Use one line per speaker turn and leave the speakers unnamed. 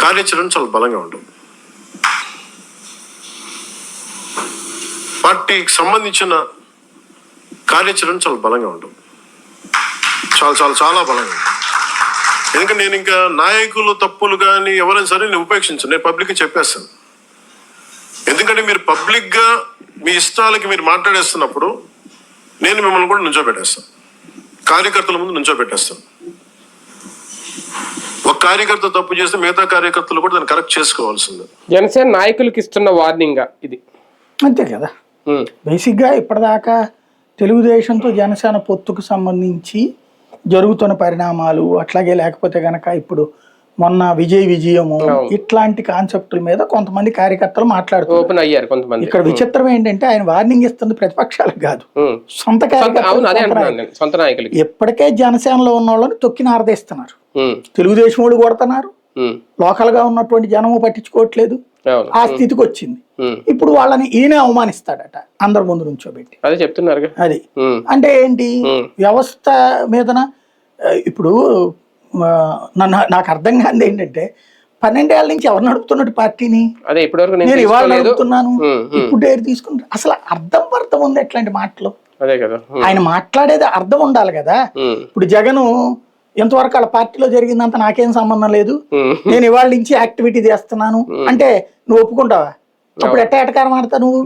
కార్యాచరణ చాలా బలంగా ఉంటుంది. పార్టీకి సంబంధించిన కార్యాచరణ చాలా బలంగా ఉంటుంది. చాలా చాలా చాలా బలంగా ఉంటుంది. ఎందుకంటే నేను ఇంకా నాయకులు తప్పులు కానీ ఎవరైనా సరే నేను ఉపేక్షించను. నేను పబ్లిక్గా చెప్పేస్తాను. ఎందుకంటే మీరు పబ్లిక్గా మీ ఇష్టాలకి మీరు మాట్లాడేస్తున్నప్పుడు నేను మిమ్మల్ని కూడా నుంచోబెట్టేస్తాను. కార్యకర్తల ముందు నుంచోబెట్టేస్తాను. ఒక కార్యకర్త తప్పు చేస్తే మిగతా కార్యకర్తలు కూడా దాన్ని కరెక్ట్ చేసుకోవాల్సిందే.
జనసేన నాయకులకి ఇస్తున్న వార్నింగ్ ఇది.
అంతే కదా. బేసిక్గా ఇప్పటిదాకా తెలుగుదేశంతో జనసేన పొత్తుకు సంబంధించి జరుగుతున్న పరిణామాలు, అట్లాగే లేకపోతే గనక ఇప్పుడు మొన్న విజయము ఇట్లాంటి కాన్సెప్టుల మీద కొంతమంది కార్యకర్తలు మాట్లాడుతున్నారు. ఇక్కడ విచిత్రం ఏంటంటే ఆయన వార్నింగ్ ఇస్తుంది ప్రతిపక్షాలకు కాదు, సొంత కార్యకర్తలు. ఇప్పటికే జనసేనలో ఉన్న వాళ్ళని తొక్కి నారదేస్తున్నారు. తెలుగుదేశం వాళ్ళు కొడుతున్నారు, లోకల్ గా ఉన్నటువంటి జనము పట్టించుకోవట్లేదు. ఆ స్థితికి వచ్చింది. ఇప్పుడు వాళ్ళని ఈయన అవమానిస్తాడట అందరి ముందు నుంచోబెట్టి.
అదే చెప్తున్నారు.
అది అంటే ఏంటి వ్యవస్థ మీదన. ఇప్పుడు నాకు అర్థం కాదు ఏంటంటే 12 ఏళ్ల నుంచి ఎవరు నడుపుతున్నట్టు పార్టీని నేను ఇవాళ నడుపుతున్నాను, ఇప్పుడు డేర్ తీసుకుంటా. అసలు అర్థం ఉంది ఎట్లాంటి మాటలు. ఆయన మాట్లాడేది అర్థం ఉండాలి కదా. ఇప్పుడు జగన్ ఎంతవరకు వాళ్ళ పార్టీలో జరిగిందంత నాకేం సంబంధం లేదు, నేను ఇవాళ నుంచి యాక్టివిటీ చేస్తున్నాను అంటే నువ్వు ఒప్పుకుంటావా? అప్పుడు ఎట్టకారం ఆడతా నువ్వు.